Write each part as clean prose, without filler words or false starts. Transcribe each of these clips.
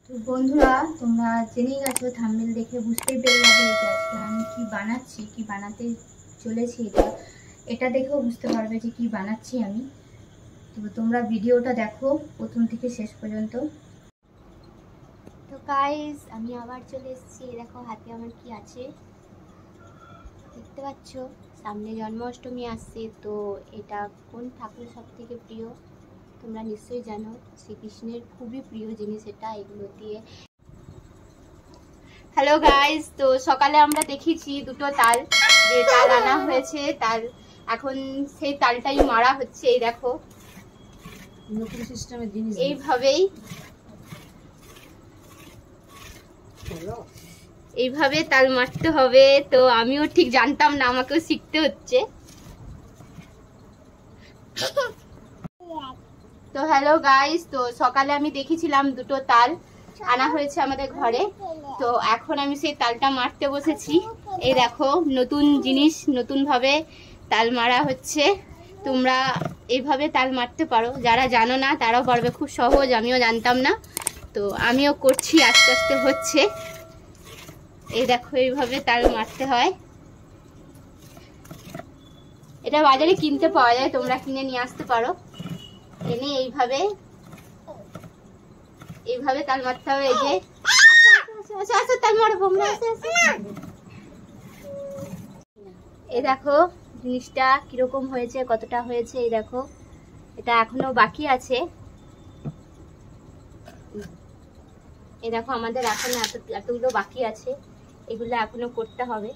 তো বন্ধুরা, তোমরা জেনেই গেছো, থাম্বনেল দেখে বুঝতেই পেরে যাবে যে আজকে আমি কি বানাচ্ছি, কি বানাতে চলেছি। এটা দেখেও বুঝতে পারবে যে কি বানাচ্ছি আমি। তো তোমরা ভিডিওটা দেখো প্রথম থেকে শেষ পর্যন্ত। তো গাইস, আমি আবার চলে এসেছি। দেখো হাতে আমার কি আছে দেখতে পাচ্ছ। সামনে জন্মাষ্টমী আসছে, তো এটা কোন ঠাকুরের সব থেকে প্রিয় তোমরা নিশ্চয়ই জানো। শ্রীকৃষ্ণের খুবই প্রিয় জিনিস এটা, এগুলো দিয়ে। হ্যালো গাইস, তো সকালে আমরা দেখেছি দুটো তাল, যে তাল আনা হয়েছে, তাল এখন সেই তালটাই মারা হচ্ছে। এই দেখো নতুন সিস্টেমের জিনিস এইভাবে তাল মারতে হবে। তো আমিও ঠিক জানতাম না, আমাকেও শিখতে হচ্ছে। তো হ্যালো গাইস, তো সকালে আমি দেখেছিলাম দুটো তাল আনা হয়েছে আমাদের ঘরে। তো এখন আমি সেই তালটা মারতে বসেছি। এই দেখো নতুন জিনিস, নতুন ভাবে তাল মারা হচ্ছে। তোমরা এইভাবে তাল মারতে পারো, যারা জানো না তারাও পারবে, খুব সহজ। আমিও জানতাম না, তো আমিও করছি, আস্তে আস্তে হচ্ছে। এই দেখো এইভাবে তাল মারতে হয়। এটা বাজারে কিনতে পাওয়া যায়, তোমরা কিনে নিয়ে আসতে পারো। এনে এইভাবে তাল মারতে হবে। এই যে তাল মারবো আমরা। এই দেখো জিনিসটা কিরকম হয়েছে, কতটা হয়েছে। এই দেখো এটা এখনো বাকি আছে। এই দেখো আমাদের এখনো এতগুলো বাকি আছে, এগুলো এখনো করতে হবে।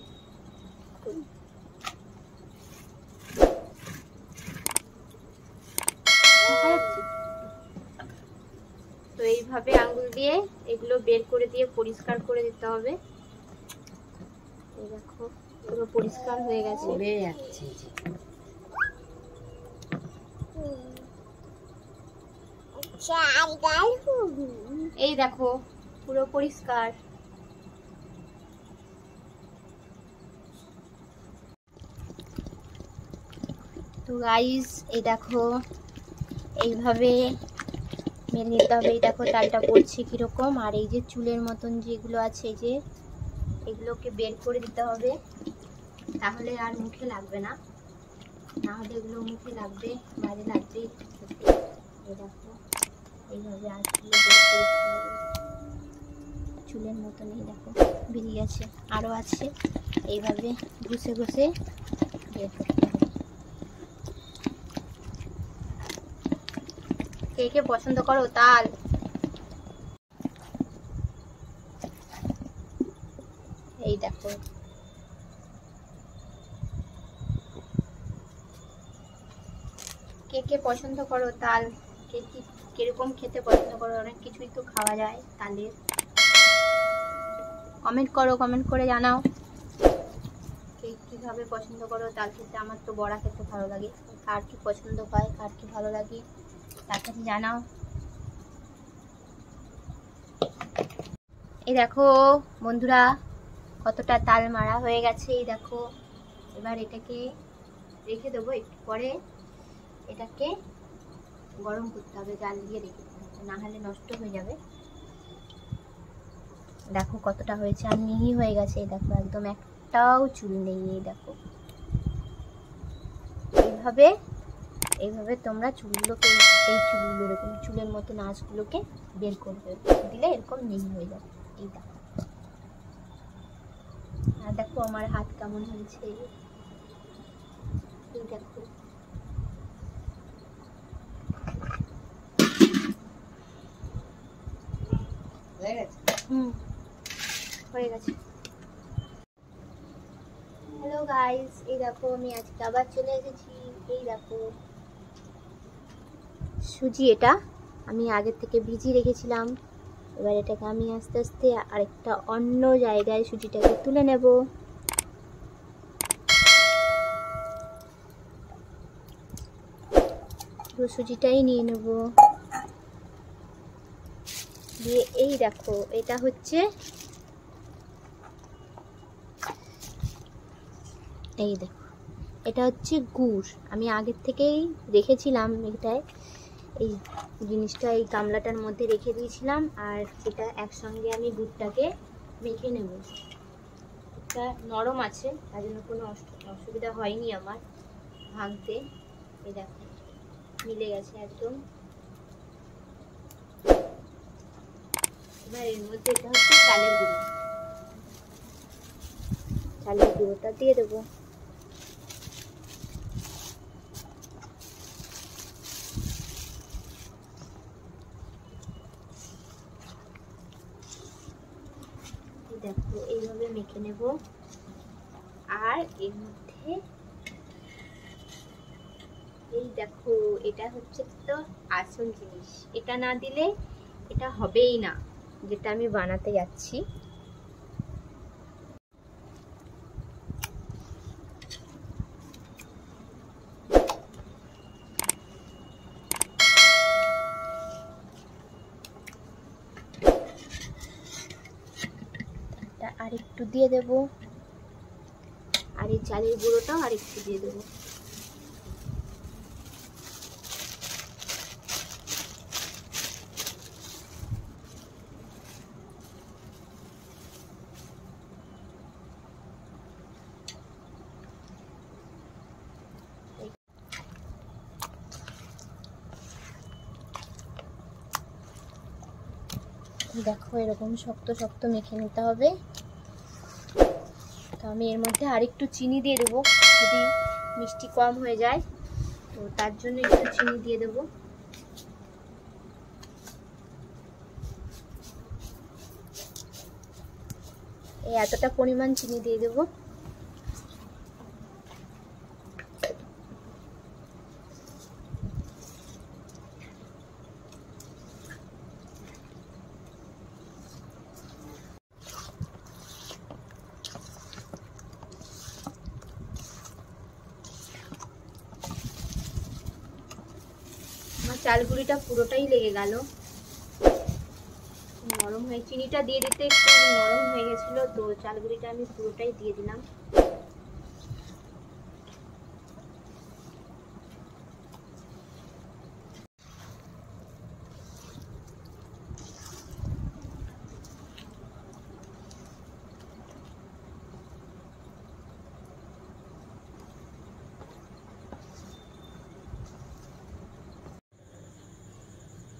তো এইভাবে আঙ্গুল দিয়ে এগুলো বের করে দিয়ে পরিষ্কার করে দিতে হবে। এই দেখো পুরো পরিষ্কার হয়ে গেছে। এই দেখো পুরো পরিষ্কার। তো গাইস, এই দেখো এইভাবে মেনে নিতে হবে। এই দেখো তালটা পড়ছে কিরকম। আর এই যে চুলের মতন যেগুলো আছে, এই যে এগুলোকে বের করে দিতে হবে, তাহলে আর মুখে লাগবে না। নাহলে এগুলো মুখে লাগবে, বাইরে লাগবে। এই দেখো এইভাবে আঁশগুলো বের করে দিতে হবে। চুলের মতন এই দেখো বেরিয়ে গেছে, আরও আছে। এইভাবে ঘষে ঘষে বের করতে হবে। কে কে পছন্দ করো তাল? এই দেখো কে কে পছন্দ করো তাল, কে কি কিরকম খেতে পছন্দ করো। অনেক কিছুই তো খাওয়া যায় তালের। কমেন্ট করো, কমেন্ট করে জানাও কে কিভাবে পছন্দ করো তাল খেতে। আমার তো বড়া খেতে ভালো লাগে, কার কি পছন্দ হয়, কার কি ভালো লাগে তার কাছে জানাও। এই দেখো বন্ধুরা কতটা তাল মারা হয়ে গেছে। এই দেখো এবার এটাকে রেখে দেবো, একটু পরে এটাকে গরম করতে হবে, জাল দিয়ে রেখে দিতে হবে, না হলে নষ্ট হয়ে যাবে। দেখো কতটা হয়েছে, আর মিহি হয়ে গেছে। এই দেখো একদম একটাও চুল নেই। এই দেখো এইভাবে তোমরা চুলগুলোকে, এই চুলগুলো এরকম চুলের মতো আঁশগুলোকে বের করবে, দিলে এরকম মিহি হয়ে যাবে। এই দেখো, আর দেখো আমার হাত কেমন হয়েছে। এই দেখো হয়ে গেছে। হ্যালো গাইস, এই দেখো আমি আজকে আবার চলে এসেছি। এই দেখো সুজি, এটা আমি আগের থেকে ভিজিয়ে রেখেছিলাম। এবার এটাকে আমি আস্তে আস্তে আরেকটা অন্য জায়গায় সুজিটাকে তুলে নেব। পুরো সুজিটাই নিয়ে নেব, দিয়ে এই দেখো এটা হচ্ছে, এই দেখো এটা হচ্ছে গুড়। আমি আগের থেকেই রেখেছিলাম এটায়। এই জিনিসটা এই গামলাটার মধ্যে রেখে দিয়েছিলাম, আর এটা একসঙ্গে আমি দুধটাকে মেখে নেব। এটা নরম আছে, তার জন্য কোনো অসুবিধা হয়নি আমার ভাঙতে। এই দেখো মিলে গেছে একদম। এবার এর মধ্যে এটা হচ্ছে চালের গুঁড়ো, চালের গুঁড়োটা দিয়ে দেবো। দেখো এইভাবে মেখে নেব। আর এর মধ্যে এই দেখো, এটা হচ্ছে তো আসল জিনিস, এটা না দিলে এটা হবেই না, যেটা আমি বানাতে যাচ্ছি। আর একটু দিয়ে দেব, আর এই চালের গুঁড়োটাও আর একটু দিয়ে দেবো। দেখো এরকম শক্ত শক্ত মেখে নিতে হবে। তো আমি এর মধ্যে আরেকটু চিনি দিয়ে দেবো, যদি মিষ্টি কম হয়ে যায় তো তার জন্য একটু চিনি দিয়ে দেবো। এই এতটা পরিমাণ চিনি দিয়ে দেবো। আমার চাল গুঁড়িটা পুরোটাই লেগে গেল, নরম হয়ে, চিনিটা দিয়ে দিতে একটু নরম হয়ে গেছিল, তো চাল গুঁড়িটা আমি পুরোটাই দিয়ে দিলাম।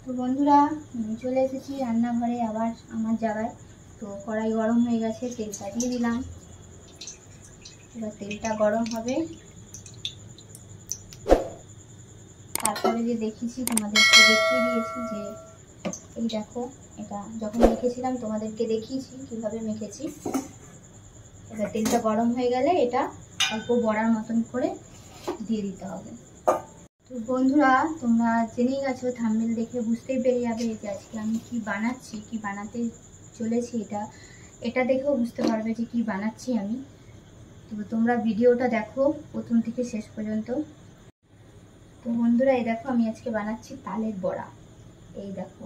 তো বন্ধুরা, চলে এসেছি রান্নাঘরে আবার আমার জায়গায়। তো কড়াই গরম হয়ে গেছে, তেলটা দিয়ে দিলাম। এবার তেলটা গরম হবে, তারপরে যে দেখেছি তোমাদেরকে দেখিয়ে দিয়েছি যে এই দেখো, এটা যখন মেখেছিলাম তোমাদেরকে দেখিয়েছি কিভাবে মেখেছি। এবার তেলটা গরম হয়ে গেলে এটা অল্প বড়ার মতন করে দিয়ে দিতে হবে। তো বন্ধুরা, তোমরা জেনেই গেছো, থাম্বনেল দেখে বুঝতেই পেরে যাবে যে আজকে আমি কি বানাচ্ছি, কি বানাতে চলেছি। এটা দেখেও বুঝতে পারবে যে কি বানাচ্ছি আমি। তো তোমরা ভিডিওটা দেখো প্রথম থেকে শেষ পর্যন্ত। তো বন্ধুরা, এই দেখো আমি আজকে বানাচ্ছি তালের বড়া। এই দেখো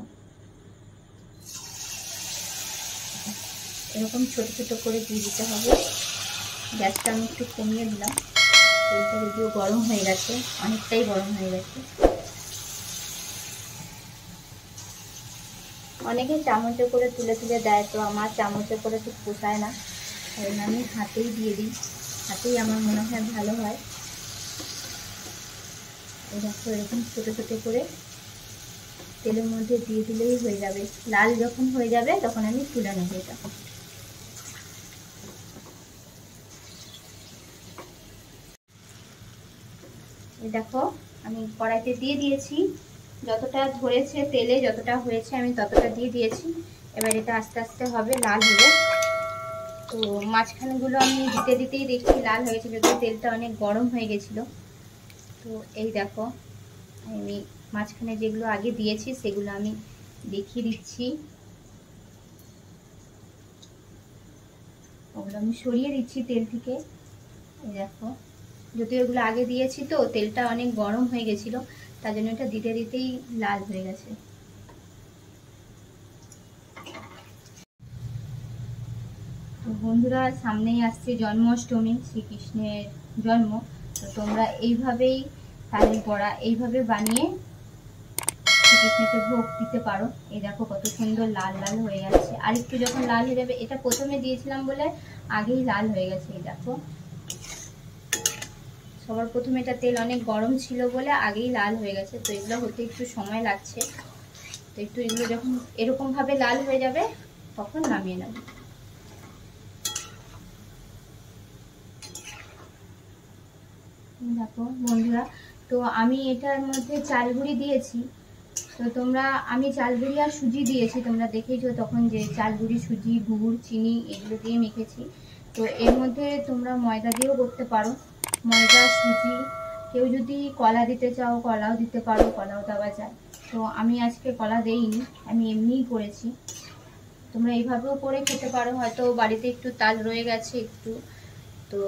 এরকম ছোট ছোট করে দিয়ে দিতে হবে। গ্যাসটা আমি একটু কমিয়ে দিলাম, তেলটা যদিও গরম হয়ে গেছে, অনেকটাই গরম হয়ে গেছে। অনেকে চামচে করে তুলে তুলে দেয়, তো আমার চামচে করে ঠিক পোষায় না, কারণ আমি হাতেই দিয়ে দিই, হাতেই আমার মনে হয় ভালো হয়। এই দেখো এরকম ছোটো ছোটো করে তেলের মধ্যে দিয়ে দিলেই হয়ে যাবে। লাল যখন হয়ে যাবে তখন আমি তুলে নেবো এটা। এই দেখো আমি কড়াইতে দিয়ে দিয়েছি, যতটা ধরেছে তেলে যতটা হয়েছে আমি ততটা দিয়ে দিয়েছি। এবার এটা আস্তে আস্তে হবে, লাল হবে। তো মাঝখানগুলো আমি দিতে দিতেই দেখছি লাল হয়েছে, যদিও তেলটা অনেক গরম হয়ে গেছিলো। তো এই দেখো আমি মাঝখানে যেগুলো আগে দিয়েছি সেগুলো আমি দেখিয়ে দিচ্ছি। ওগুলো আমি সরিয়ে দিচ্ছি তেল থেকে। এই দেখো, যদিও এগুলো আগে দিয়েছি তো তেলটা অনেক গরম হয়ে গেছিলো, তার জন্য এটা দিতে দিতেই লাল হয়ে গেছে। তো বন্ধুরা, সামনেই আসছে জন্মাষ্টমী, শ্রীকৃষ্ণের জন্ম। তো তোমরা এইভাবেই তালের বড়া এইভাবে বানিয়ে শ্রীকৃষ্ণকে ভোগ দিতে পারো। এই দেখো কত সুন্দর লাল লাল হয়ে যাচ্ছে। আর একটু যখন লাল হয়ে যাবে, এটা প্রথমে দিয়েছিলাম বলে আগেই লাল হয়ে গেছে। এই দেখো সবার প্রথমে এটা তেল অনেক গরম ছিল বলে আগেই লাল হয়ে গেছে। তো এগুলো হতে একটু সময় লাগছে। তো একটু এগুলো যখন এরকম ভাবে লাল হয়ে যাবে তখন নামিয়ে নেব। দেখো বন্ধুরা, তো আমি এটার মধ্যে চাল গুঁড়ি দিয়েছি। তো তোমরা, আমি চাল গুঁড়ি আর সুজি দিয়েছি, তোমরা দেখেছো তখন যে চাল গুঁড়ি, সুজি, গুড়, চিনি এগুলো দিয়ে মেখেছি। তো এর মধ্যে তোমরা ময়দা দিয়েও করতে পারো, ময়দা, সুজি। কেউ যদি কলা দিতে চাও কলাও দিতে পারো, কলাও দেওয়া যায়। তো আমি আজকে কলা দেইনি, আমি এমনিই করেছি। তোমরা এইভাবেও করে খেতে পারো। হয়তো বাড়িতে একটু তাল রয়ে গেছে একটু, তো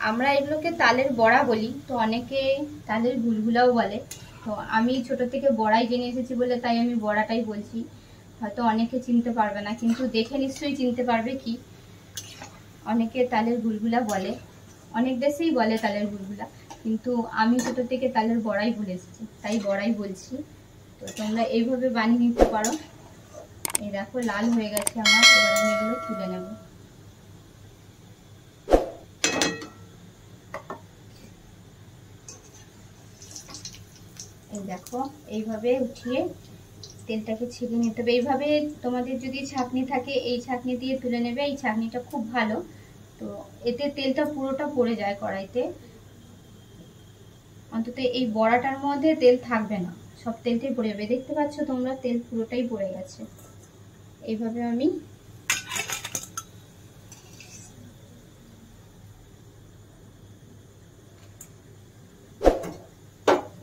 আমরা এগুলোকে তালের বড়া বলি, তো অনেকে তালের গুলগুলাও বলে। তো আমি ছোট থেকে বড়াই জেনে এসেছি বলে তাই আমি বড়াটাই বলছি। হয়তো অনেকে চিনতে পারবে না, কিন্তু দেখে নিশ্চয়ই চিনতে পারবে। কি অনেকে তালের গুলগুলা বলে, অনেক দেশেই বলে তালের গুলগুলা, কিন্তু আমি ছোট থেকে তালের বড়াই বলে এসেছি তাই বড়াই বলছি। তো তোমরা এইভাবে বানিয়ে নিতে পারো। এই দেখো লাল হয়ে গেছে আমার, এবার আমি এগুলো তুলে নেব। এই দেখো এইভাবে উঠিয়ে তেলটাকে ছেঁকে নিতে হবে। এইভাবে তোমাদের যদি ছাঁকনি থাকে এই ছাঁকনি দিয়ে তুলে নেবে। এই ছাঁকনিটা খুব ভালো, তো এতে তেলটা পুরোটা পড়ে যায় কড়াইতে। অন্তত এই বড়াটার মধ্যে তেল থাকবে না, সব তেলটাই পড়ে যাবে। দেখতে পাচ্ছ তোমরা তেল পুরোটাই পড়ে গেছে। এইভাবে আমি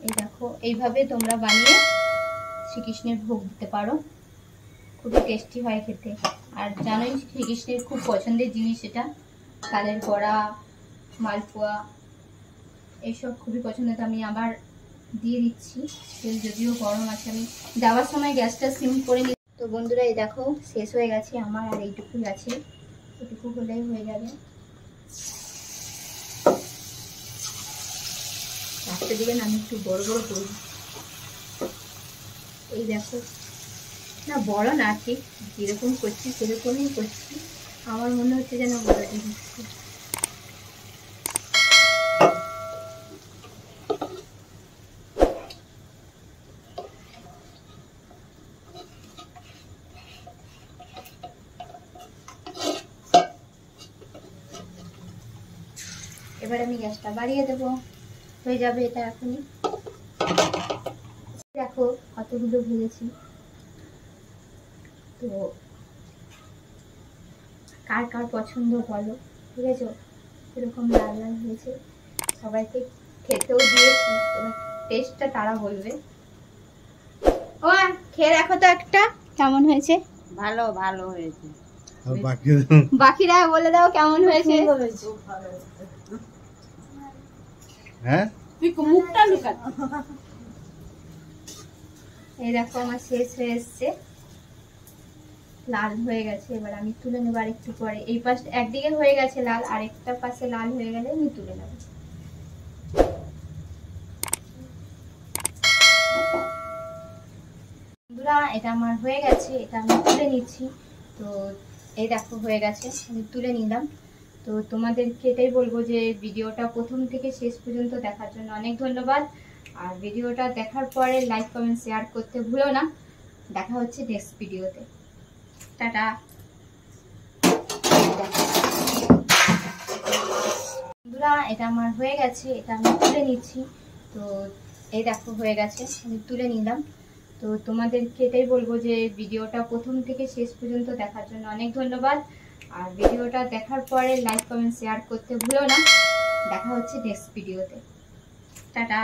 এই দেখো এইভাবে তোমরা বানিয়ে শ্রীকৃষ্ণের ভোগ দিতে পারো। খুবই টেস্টি হয় খেতে। আর জানোই শ্রীকৃষ্ণের খুব পছন্দের জিনিস এটা, তালের বড়া, মালপোয়া এইসব খুবই পছন্দ। তো আমি আবার দিয়ে দিচ্ছি তেল, যদিও গরম আছে। আমি দেওয়ার সময় গ্যাসটা সিম করে নিই। তো বন্ধুরা এই দেখো শেষ হয়ে গেছে আমার, আর এইটুকুই আছে, এটুকু হলেই হয়ে যাবে। রাখতে দিবেন, আমি একটু বড় বড় করব। এই দেখো, না বড় না, ঠিক যেরকম করছি সেরকমই করছি। আমার মনে হচ্ছে যেন বড় দিচ্ছি। এবার আমি গ্যাসটা বাড়িয়ে দেবো, হয়ে যাবে এটা এখনই। দেখো কতগুলো ভেজেছি। তো কার কার পছন্দ বলো, ঠিক আছে? এরকম লাল লাল হয়েছে, সবাইকে খেতেও দিয়েছি। এবার টেস্টটা তারা বলবে। ও খেয়ে দেখো তো একটা, কেমন হয়েছে? ভালো ভালো হয়েছে। বাকিরা বলে দাও কেমন হয়েছে। হ্যাঁ তুই মুখটা লুকা। এই দেখো আমার শেষ হয়ে এসছে, লাল হয়ে গেছে। এবার আমি তুলে নেবো আর একটু পরে। এই পাশ একদিকে হয়ে গেছে লাল, আরেকটা পাশে লাল হয়ে গেলে আমি তুলে নেবো। বন্ধুরা এটা আমার হয়ে গেছে, এটা আমি তুলে নিচ্ছি। তো এই দেখো হয়ে গেছে, আমি তুলে নিলাম। তো তোমাদেরকে এটাই বলবো যে ভিডিওটা প্রথম থেকে শেষ পর্যন্ত দেখার জন্য অনেক ধন্যবাদ। আর ভিডিওটা দেখার পরে লাইক, কমেন্ট, শেয়ার করতে ভুলো না। দেখা হচ্ছে নেক্সট ভিডিওতে। টাটা। বন্ধুরা এটা আমার হয়ে গেছে, এটা আমি তুলে নিচ্ছি। তো এই দেখো হয়ে গেছে, আমি তুলে নিলাম। তো তোমাদেরকে এটাই বলবো যে ভিডিওটা প্রথম থেকে শেষ পর্যন্ত দেখার জন্য অনেক ধন্যবাদ। আর ভিডিওটা দেখার পরে লাইক, কমেন্ট, শেয়ার করতে ভুলো না। দেখা হচ্ছে নেক্সট ভিডিওতে। টাটা।